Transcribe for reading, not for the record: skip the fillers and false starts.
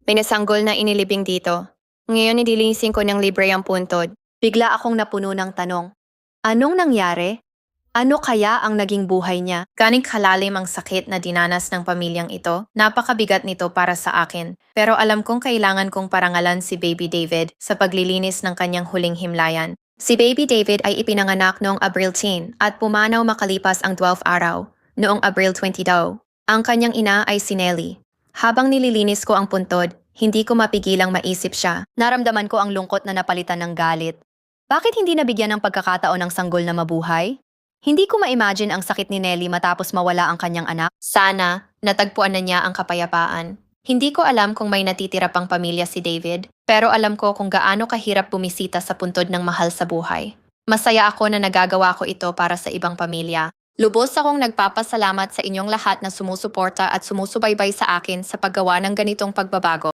May nasanggol na inilibing dito. Ngayon nililinisin ko ng libre ang puntod. Bigla akong napuno ng tanong. Anong nangyari? Ano kaya ang naging buhay niya? Ganing kalalim ang sakit na dinanas ng pamilyang ito. Napakabigat nito para sa akin. Pero alam kong kailangan kong parangalan si Baby David sa paglilinis ng kanyang huling himlayan. Si Baby David ay ipinanganak noong Abril 10 at pumanaw makalipas ang 12 araw, noong Abril 20 daw. Ang kanyang ina ay si Nelly. Habang nililinis ko ang puntod, hindi ko mapigilang maisip siya. Naramdaman ko ang lungkot na napalitan ng galit. Bakit hindi nabigyan ng pagkakataon ng sanggol na mabuhay? Hindi ko ma-imagine ang sakit ni Nelly matapos mawala ang kanyang anak. Sana, natagpuan na niya ang kapayapaan. Hindi ko alam kung may natitira pang pamilya si David, pero alam ko kung gaano kahirap bumisita sa puntod ng mahal sa buhay. Masaya ako na nagagawa ko ito para sa ibang pamilya. Lubos akong nagpapasalamat sa inyong lahat na sumusuporta at sumusubaybay sa akin sa paggawa ng ganitong pagbabago.